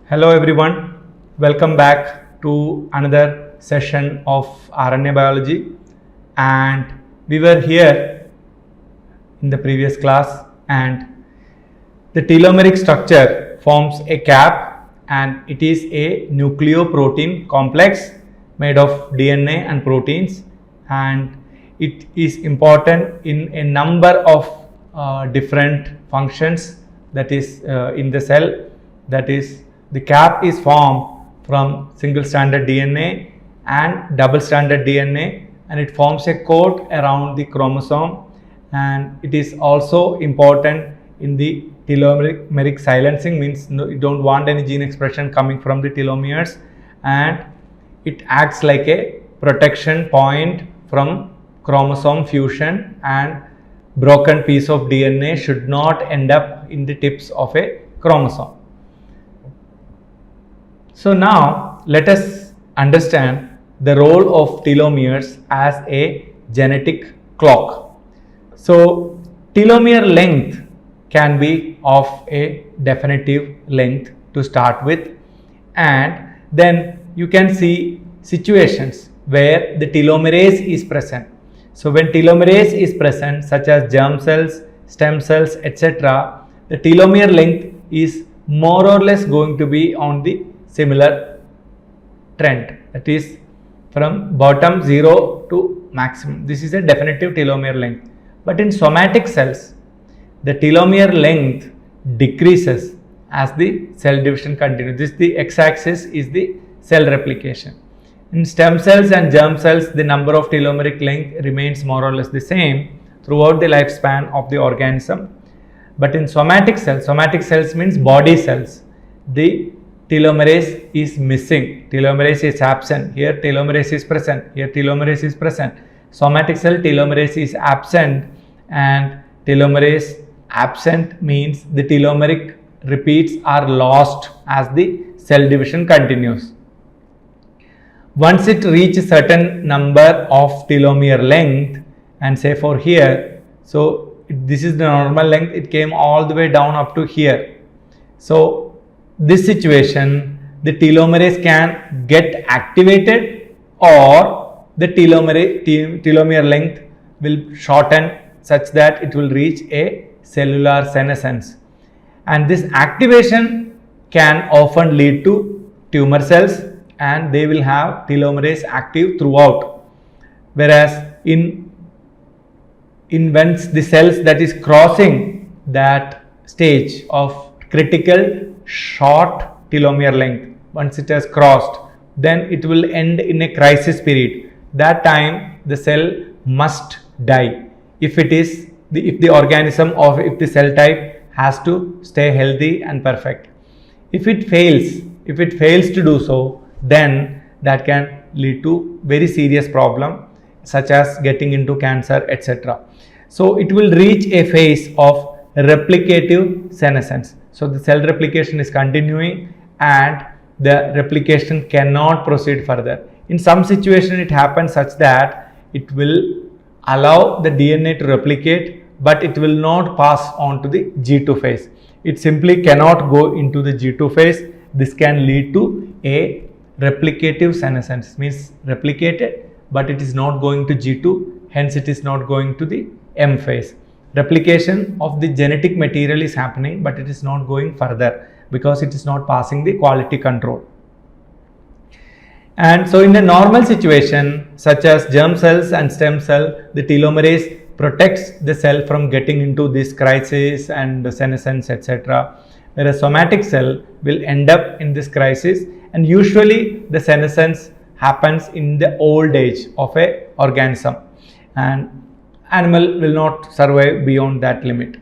Hello everyone, welcome back to another session of RNA biology, and we were here in the previous class, and the telomeric structure forms a cap and it is a nucleoprotein complex made of DNA and proteins, and it is important in a number of different functions, that is in the cell. That is, the cap is formed from single stranded DNA and double stranded DNA, and it forms a coat around the chromosome, and it is also important in the telomeric silencing, means you don't want any gene expression coming from the telomeres, and it acts like a protection point from chromosome fusion, and broken piece of DNA should not end up in the tips of a chromosome. So now let us understand the role of telomeres as a genetic clock. So telomere length can be of a definitive length to start with, and then you can see situations where the telomerase is present. So when telomerase is present, such as germ cells, stem cells, etc., the telomere length is more or less going to be on the similar trend, that is from bottom 0 to maximum. This is a definitive telomere length. But in somatic cells, the telomere length decreases as the cell division continues. The x-axis is the cell replication. In stem cells and germ cells, the number of telomeric length remains more or less the same throughout the lifespan of the organism. But in somatic cells means body cells, the telomerase is missing, telomerase is absent. Here telomerase is present, here telomerase is present. Somatic cell telomerase is absent, and telomerase absent means the telomeric repeats are lost as the cell division continues. Once it reaches certain number of telomere length, and say for here, so this is the normal length, it came all the way down up to here. So this situation, the telomerase can get activated, or the telomere length will shorten such that it will reach a cellular senescence, and this activation can often lead to tumor cells, and they will have telomerase active throughout. Whereas in once the cells that is crossing that stage of critical short telomere length, once it has crossed, then it will end in a crisis period. That time the cell must die if the organism or if the cell type has to stay healthy and perfect. If it fails to do so, then that can lead to very serious problem such as getting into cancer, etc. So it will reach a phase of replicative senescence. So the cell replication is continuing and the replication cannot proceed further. In some situation it happens such that it will allow the DNA to replicate, but it will not pass on to the G2 phase. It simply cannot go into the G2 phase. This can lead to a replicative senescence, means replicated, but it is not going to G2, hence it is not going to the M phase. Replication of the genetic material is happening, but it is not going further because it is not passing the quality control. And so in a normal situation such as germ cells and stem cell, the telomerase protects the cell from getting into this crisis and senescence, etc. Whereas somatic cell will end up in this crisis, and usually the senescence happens in the old age of a organism, and animal will not survive beyond that limit.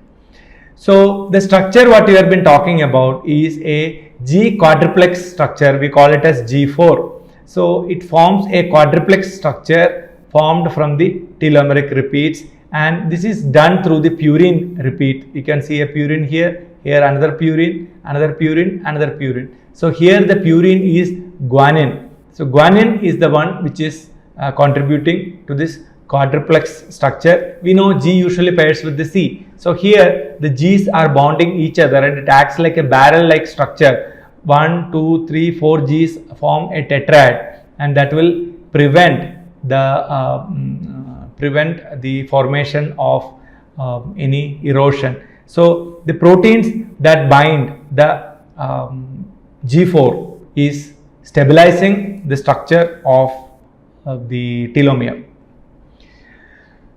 So the structure what we have been talking about is a G quadruplex structure. We call it as G4. So it forms a quadruplex structure formed from the telomeric repeats, and this is done through the purine repeat. You can see a purine here, here another purine, another purine, another purine. So here the purine is guanine. So guanine is the one which is contributing to this quadruplex structure. We know G usually pairs with the C. So here the G's are bonding each other and it acts like a barrel like structure 1, 2, 3, 4 Gs form a tetrad, and that will prevent the formation of any erosion. So the proteins that bind the G4 is stabilizing the structure of the telomere.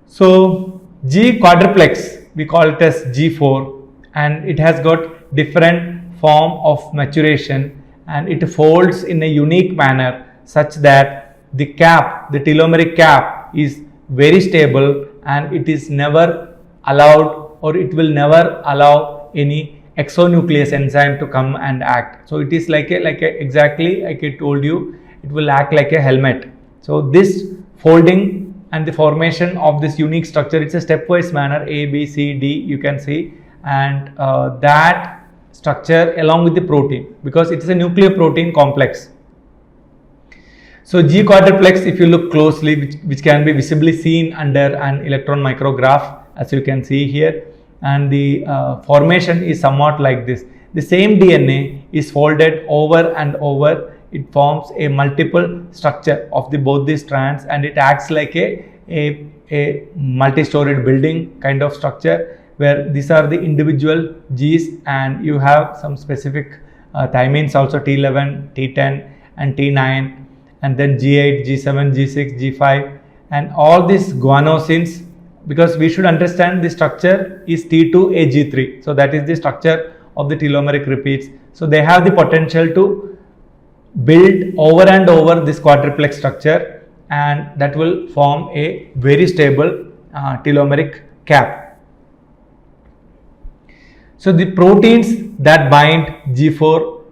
So G quadruplex, we call it as G4, and it has got different form of maturation, and it folds in a unique manner such that the cap, the telomeric cap, is very stable, and it is never allowed, or it will never allow any exonuclease enzyme to come and act. So it is like a exactly like I told you, it will act like a helmet. So this folding and the formation of this unique structure, it's a stepwise manner, A, B, C, D, you can see, and that structure along with the protein, because it is a nucleoprotein complex. So G quadruplex, if you look closely, which can be visibly seen under an electron micrograph, as you can see here, and the formation is somewhat like this. The same DNA is folded over and over. It forms a multiple structure of both these strands, and it acts like a multi-storied building kind of structure, where these are the individual Gs, and you have some specific thymines also, T11, T10 and T9, and then G8, G7, G6, G5, and all these guanosines, because we should understand the structure is T2AG3. So that is the structure of the telomeric repeats. So they have the potential to build over and over this quadruplex structure, and that will form a very stable telomeric cap. So the proteins that bind G4,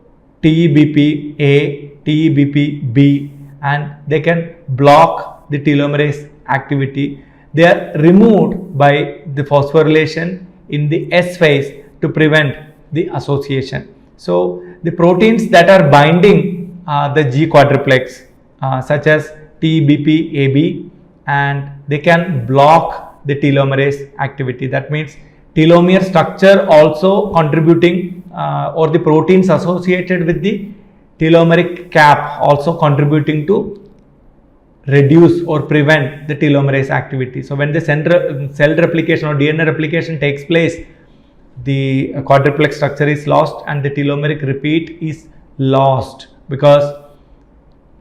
TEBP-A, TEBP-B, and they can block the telomerase activity. They are removed by the phosphorylation in the S phase to prevent the association. So the proteins that are binding the G quadruplex, such as TEBP-AB, and they can block the telomerase activity. That means telomere structure also contributing, or the proteins associated with the telomeric cap also contributing to reduce or prevent the telomerase activity. So when the cell replication or DNA replication takes place, the quadruplex structure is lost and the telomeric repeat is lost because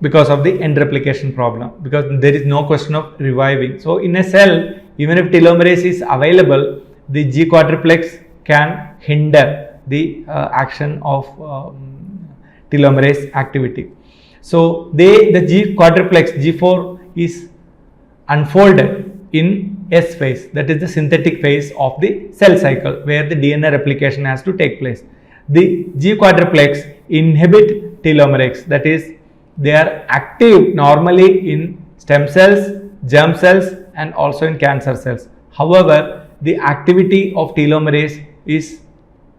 of the end replication problem, because there is no question of reviving. So in a cell, even if telomerase is available, the G quadruplex can hinder the action of telomerase activity. So the G quadruplex G4 is unfolded in S phase, that is the synthetic phase of the cell cycle, where the DNA replication has to take place. The G quadruplex inhibit telomerase, that is, they are active normally in stem cells, germ cells, and also in cancer cells. However, the activity of telomerase is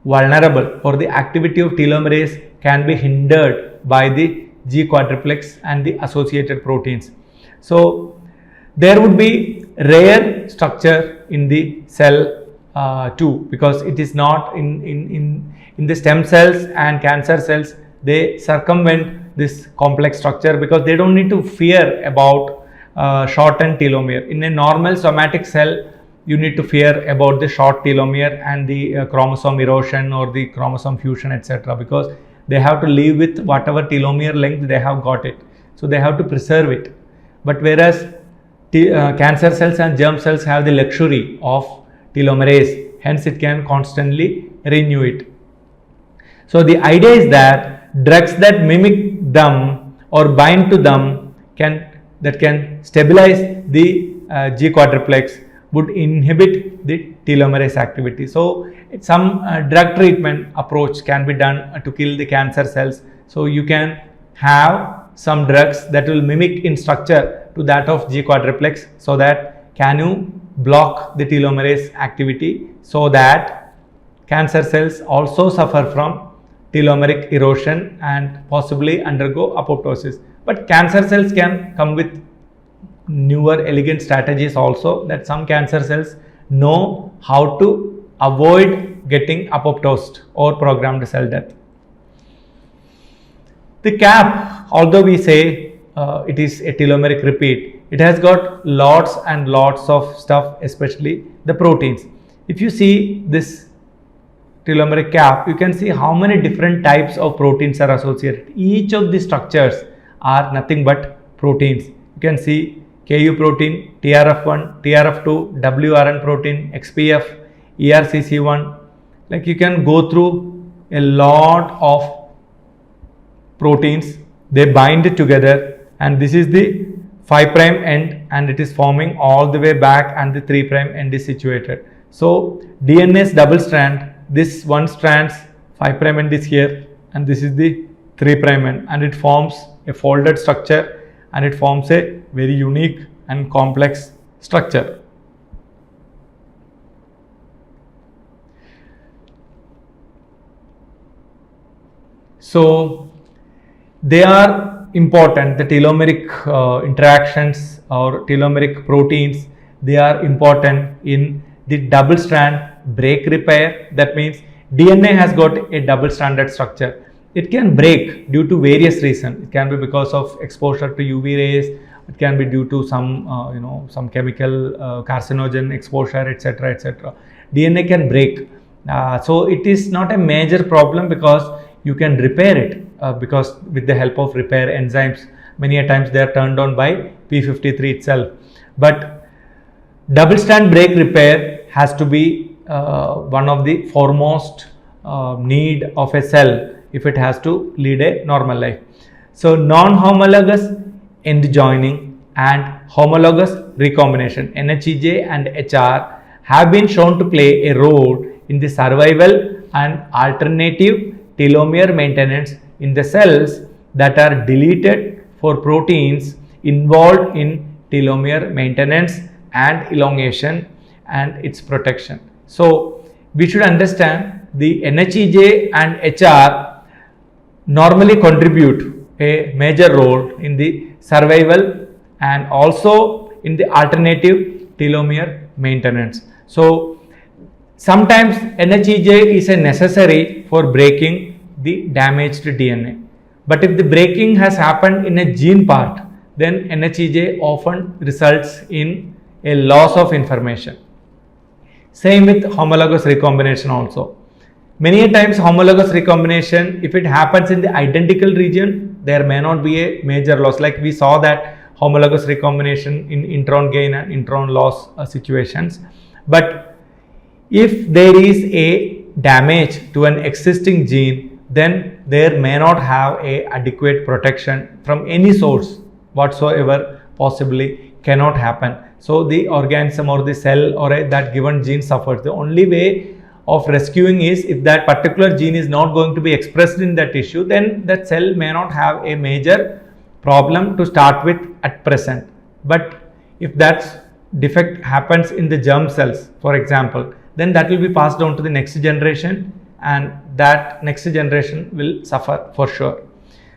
vulnerable, or the activity of telomerase can be hindered by the G quadruplex and the associated proteins. So there would be rare structure in the cell too, because it is not in the stem cells and cancer cells. They circumvent this complex structure because they don't need to fear about shortened telomere. In a normal somatic cell, you need to fear about the short telomere and the chromosome erosion or the chromosome fusion, etc., because they have to live with whatever telomere length they have got it. So they have to preserve it. But whereas cancer cells and germ cells have the luxury of telomerase, hence it can constantly renew it. So the idea is that drugs that mimic them or bind to them can stabilize the G quadruplex would inhibit the telomerase activity. So some drug treatment approach can be done to kill the cancer cells. So you can have some drugs that will mimic in structure to that of G quadruplex, so that can you block the telomerase activity, so that cancer cells also suffer from telomeric erosion and possibly undergo apoptosis. But cancer cells can come with newer elegant strategies also, that some cancer cells know how to avoid getting apoptosed or programmed cell death. The cap, although we say it is a telomeric repeat, it has got lots and lots of stuff, especially the proteins. If you see this telomeric cap, you can see how many different types of proteins are associated. Each of the structures are nothing but proteins. You can see Ku protein, TRF1, TRF2, WRN protein, XPF, ERCC1. Like, you can go through a lot of proteins. They bind together, and this is the 5' end, and it is forming all the way back, and the 3' end is situated. So DNA's double strand, this one strand's 5' end is here, and this is the 3' end, and it forms a folded structure, and it forms a very unique and complex structure. So they are important. The telomeric interactions or telomeric proteins, they are important in the double strand break repair. That means DNA has got a double stranded structure. It can break due to various reasons. It can be because of exposure to UV rays. It can be due to some some chemical carcinogen exposure, etc., etc. DNA can break. So it is not a major problem because you can repair it because with the help of repair enzymes, many a times they are turned on by P53 itself. But double strand break repair has to be one of the foremost need of a cell if it has to lead a normal life. So non-homologous end joining and homologous recombination, NHEJ and HR, have been shown to play a role in the survival and alternative telomere maintenance in the cells that are deleted for proteins involved in telomere maintenance and elongation and its protection. So we should understand the NHEJ and HR normally contribute a major role in the survival and also in the alternative telomere maintenance. So sometimes NHEJ is a necessary for breaking the damaged DNA. But if the breaking has happened in a gene part, then NHEJ often results in a loss of information. Same with homologous recombination also. Many a times homologous recombination, if it happens in the identical region, there may not be a major loss. Like we saw that homologous recombination in intron gain and intron loss situations. But if there is a damage to an existing gene, then there may not have a adequate protection from any source whatsoever, possibly cannot happen. So the organism or the cell or that given gene suffers. The only way of rescuing is if that particular gene is not going to be expressed in that tissue, then that cell may not have a major problem to start with at present. But if that defect happens in the germ cells, for example, then that will be passed on to the next generation, and that next generation will suffer for sure.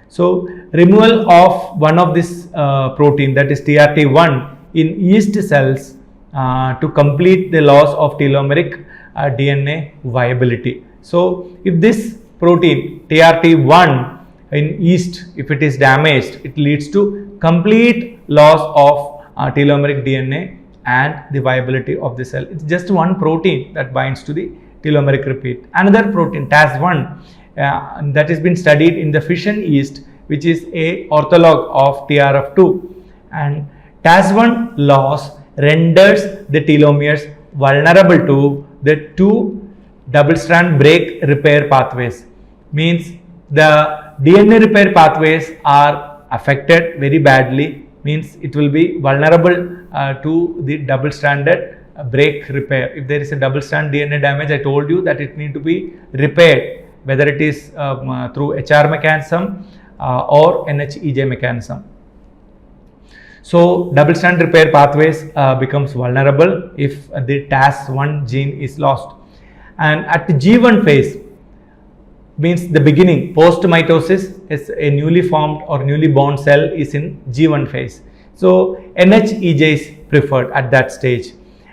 So removal of one of this protein, that is TRT1, in yeast cells to complete the loss of telomeric DNA viability. So if this protein TRT1 in yeast, if it is damaged, it leads to complete loss of telomeric DNA and the viability of the cell. It's just one protein that binds to the telomeric repeat. Another protein, TAS1, that has been studied in the fission yeast, which is a ortholog of TRF2, and TAS1 loss renders the telomeres vulnerable to the two double strand break repair pathways. Means the DNA repair pathways are affected very badly, means it will be vulnerable to the double stranded break repair. If there is a double strand DNA damage, I told you that it need to be repaired, whether it is through HR mechanism or NHEJ mechanism. So double strand repair pathways becomes vulnerable if the TAS1 gene is lost. And at the G1 phase, means the beginning, post mitosis, is a newly formed or newly born cell is in G1 phase. So NHEJ is preferred at that stage,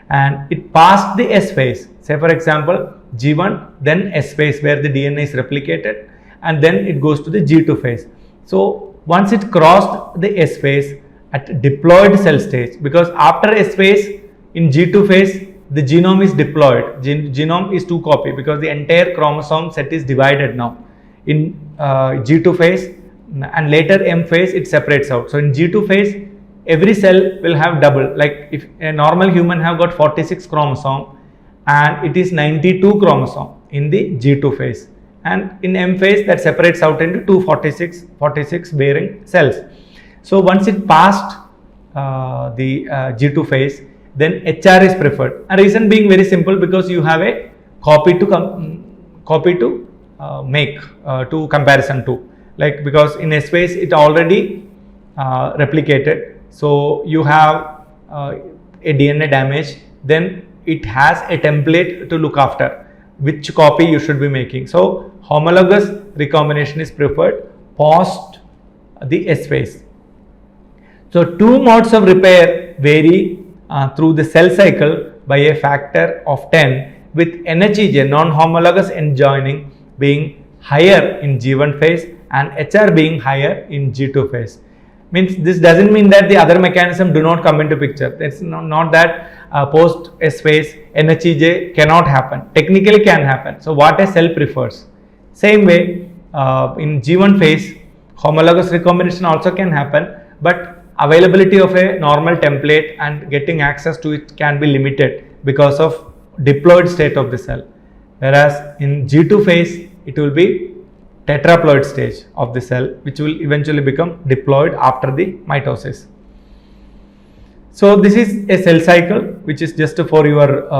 and it passed the S phase. Say for example G1, then S phase where the DNA is replicated, and then it goes to the G2 phase. So once it crossed the S phase at diploid cell stage, because after S phase in G2 phase the genome is diploid, genome is 2 copy because the entire chromosome set is divided now. In G2 phase and later M phase it separates out. So in G2 phase every cell will have double, like if a normal human have got 46 chromosome and it is 92 chromosome in the G2 phase, and in M phase that separates out into 46 bearing cells. So once it passed the G2 phase, then HR is preferred. A reason being very simple, because you have a copy to make to comparison to, like because in S phase it already replicated, so you have a DNA damage, then it has a template to look after which copy you should be making. So homologous recombination is preferred post the S phase. So two modes of repair vary through the cell cycle by a factor of 10, with NHEJ non-homologous end joining being higher in G1 phase and HR being higher in G2 phase. Means this doesn't mean that the other mechanism do not come into picture. It's not that post S phase NHEJ cannot happen. Technically can happen. So what a cell prefers. Same way in G1 phase homologous recombination also can happen, but availability of a normal template and getting access to it can be limited because of diploid state of the cell. Whereas in G2 phase it will be tetraploid stage of the cell, which will eventually become diploid after the mitosis. So this is a cell cycle which is just for your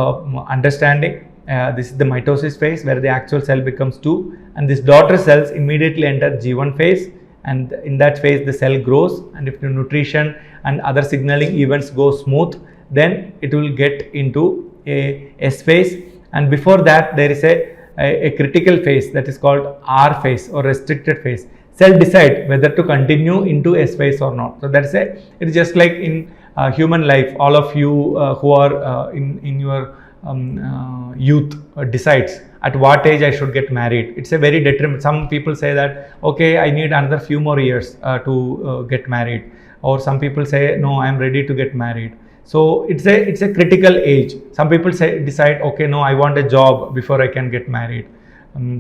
understanding. This is the mitosis phase where the actual cell becomes 2, and these daughter cells immediately enter G1 phase, and in that phase the cell grows, and if the nutrition and other signaling events go smooth, then it will get into a S phase, and before that there is a critical phase that is called R phase or restricted phase. Cell decide whether to continue into S phase or not. So that's it's just like in human life, all of you who are in your youth decides at what age I should get married. It's a very determined. Some people say that okay, I need another few more years to get married, or some people say no, I am ready to get married. So it's a critical age. Some people decide okay, no, I want a job before I can get married.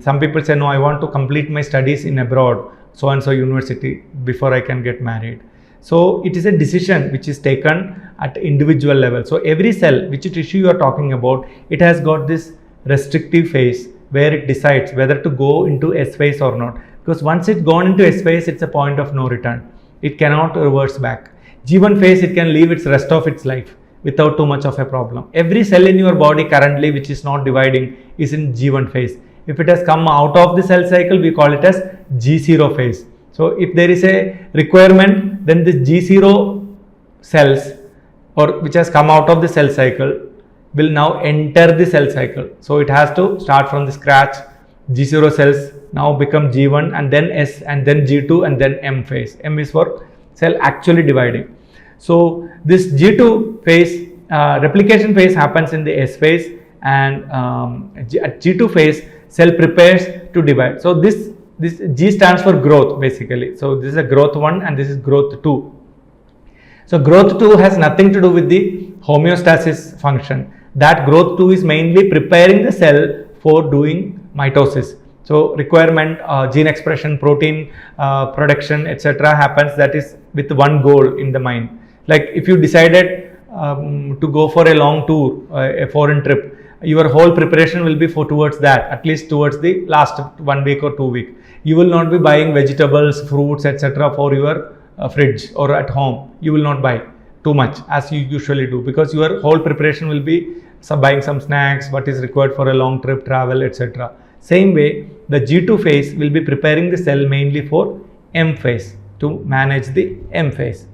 Some people say no, I want to complete my studies in abroad, so and so university, before I can get married. So it is a decision which is taken at individual level. So every cell, which tissue you are talking about, it has got this restrictive phase where it decides whether to go into S phase or not. Because once it's gone into S phase, it's a point of no return. It cannot reverse back. G1 phase, it can live its rest of its life without too much of a problem. Every cell in your body currently which is not dividing is in G1 phase. If it has come out of the cell cycle, we call it as G0 phase. So if there is a requirement, then the G0 cells, or which has come out of the cell cycle, will now enter the cell cycle. So it has to start from the scratch. G0 cells now become G1 and then S and then G2 and then M phase. M is for cell actually dividing. So this G2 phase, replication phase happens in the S phase, and at G2 phase cell prepares to divide. So this G stands for growth basically. So this is a growth 1 and this is growth 2. So growth 2 has nothing to do with the homeostasis function. That growth 2 is mainly preparing the cell for doing mitosis. So requirement, gene expression, protein production, etc. happens, that is with one goal in the mind. Like if you decided to go for a long tour, a foreign trip, your whole preparation will be towards that, at least towards the last 1 week or 2 weeks. You will not be buying vegetables, fruits, etc. for your fridge or at home. You will not buy too much as you usually do, because your whole preparation will be buying some snacks, what is required for a long trip, travel, etc. Same way, the G2 phase will be preparing the cell mainly for M phase, to manage the M phase.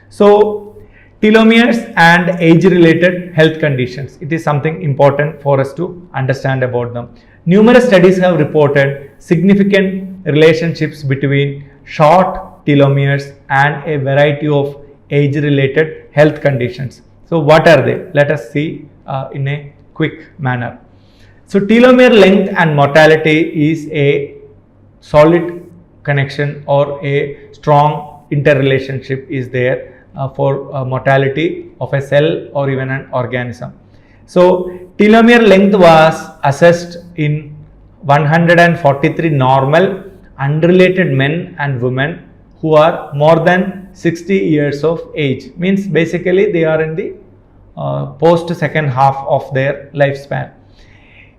So telomeres and age-related health conditions, it is something important for us to understand about them. Numerous studies have reported significant relationships between short telomeres and a variety of age-related health conditions. So what are they? Let us see in a quick manner. So telomere length and mortality is a solid connection or a strong interrelationship is there for mortality of a cell or even an organism. So telomere length was assessed in 143 normal unrelated men and women who are more than 60 years of age, means basically they are in the post second half of their lifespan.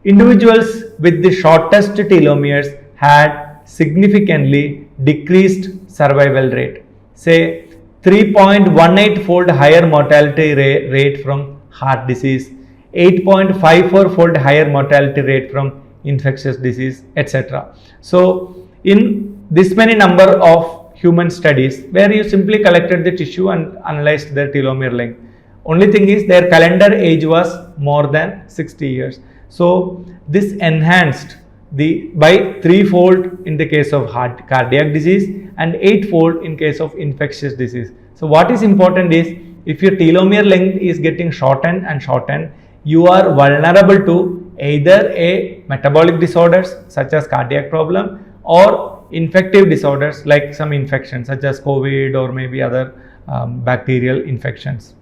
Individuals with the shortest telomeres had significantly decreased survival rate, say 3.18 fold higher mortality rate from heart disease, 8.54 fold higher mortality rate from infectious disease, etc. So in this many number of human studies where you simply collected the tissue and analyzed their telomere length, only thing is their calendar age was more than 60 years. So this enhanced by 3-fold in the case of cardiac disease and 8-fold in case of infectious disease. So what is important is, if your telomere length is getting shortened and shortened, you are vulnerable to either a metabolic disorders such as cardiac problem or infective disorders like some infections such as COVID or maybe other bacterial infections.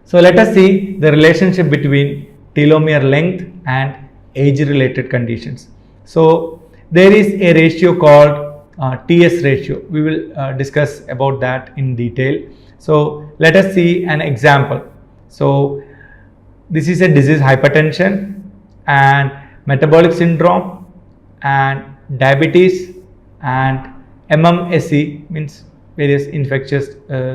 So let us see the relationship between telomere length and age related conditions. So there is a ratio called TS ratio. We will discuss about that in detail. So let us see an example. So this is a disease, hypertension and metabolic syndrome and diabetes and MMSE, means various infectious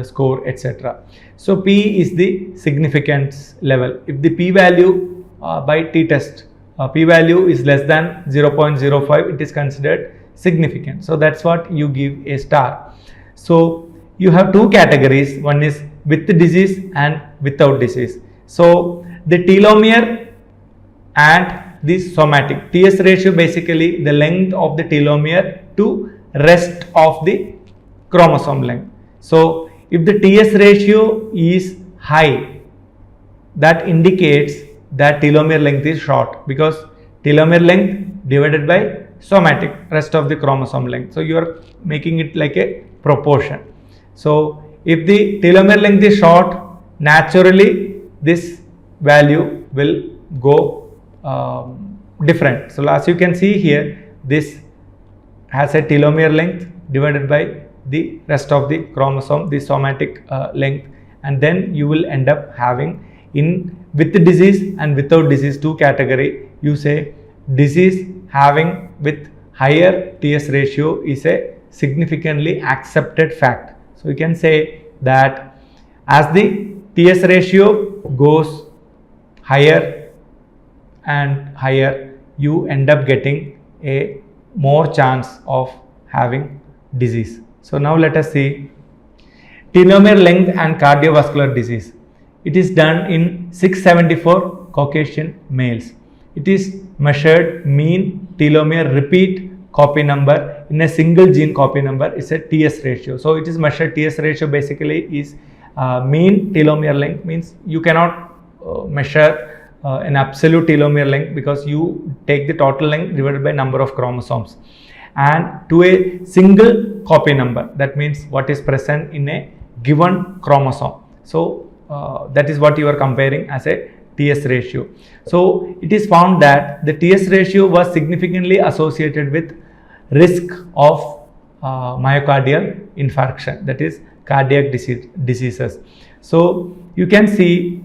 score, etc. So P is the significance level. If the P value by T test, P value is less than 0.05, it is considered significant. So that's what you give a star. So you have two categories, one is with the disease and without disease. So the telomere and the somatic, TS ratio basically the length of the telomere to rest of the chromosome length. So if the TS ratio is high, that indicates that telomere length is short, because telomere length divided by somatic, rest of the chromosome length. So you are making it like a proportion. So if the telomere length is short, naturally this value will go different. So as you can see here, this has a telomere length divided by the rest of the chromosome, the somatic length, and then you will end up having in with the disease and without disease two category. You say disease having with higher TS ratio is a significantly accepted fact. So you can say that as the TS ratio goes higher and higher, you end up getting a more chance of having disease. So now let us see telomere length and cardiovascular disease. It is done in 674 Caucasian males. It is measured mean telomere repeat copy number in a single gene copy number. It's a TS ratio. So it is measured, TS ratio basically is mean telomere length, means you cannot measure an absolute telomere length because you take the total length divided by number of chromosomes and to a single copy number, that means what is present in a given chromosome. So that is what you are comparing as a TS ratio. So it is found that the TS ratio was significantly associated with risk of myocardial infarction, that is cardiac diseases. So you can see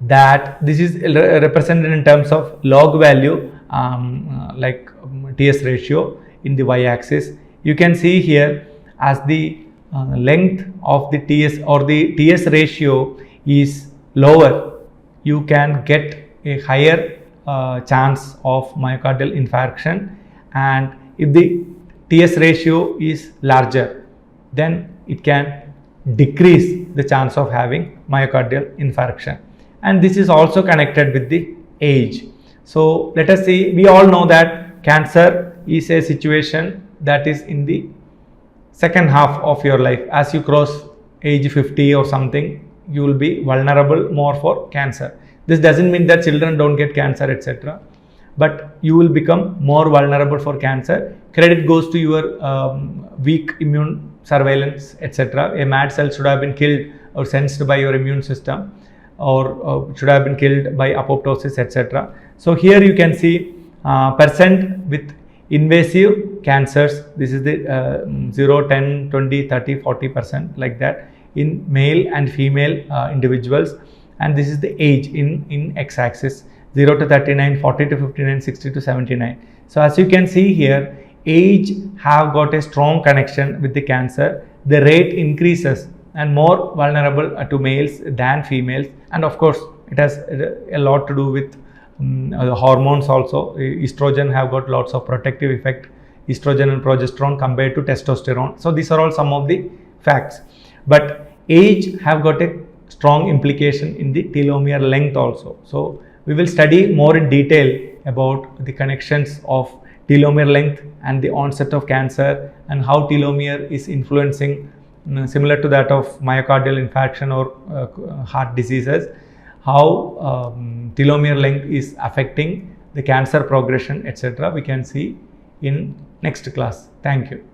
that this is represented in terms of log value, like TS ratio in the y-axis. You can see here as the length of the TS or the TS ratio is lower, you can get a higher chance of myocardial infarction, and if the TS ratio is larger, then it can decrease the chance of having myocardial infarction. And this is also connected with the age. So let us see, we all know that cancer is a situation that is in the second half of your life. As you cross age 50 or something, you will be vulnerable more for cancer. This doesn't mean that children don't get cancer, etc. but you will become more vulnerable for cancer. Credit goes to your weak immune surveillance, etc. A mad cell should have been killed or sensed by your immune system, or should have been killed by apoptosis, etc. So here you can see percent with invasive cancers. This is the 0, 10, 20, 30, 40% like that in male and female individuals, and this is the age in x-axis, 0 to 39, 40 to 59, 60 to 79. So as you can see here, age have got a strong connection with the cancer. The rate increases and more vulnerable to males than females, and of course it has a lot to do with hormones also. Estrogen have got lots of protective effect, estrogen and progesterone compared to testosterone. So these are all some of the facts, but age have got a strong implication in the telomere length also. So we will study more in detail about the connections of telomere length and the onset of cancer, and how telomere is influencing, similar to that of myocardial infarction or heart diseases, how telomere length is affecting the cancer progression, etc. We can see in next class. Thank you.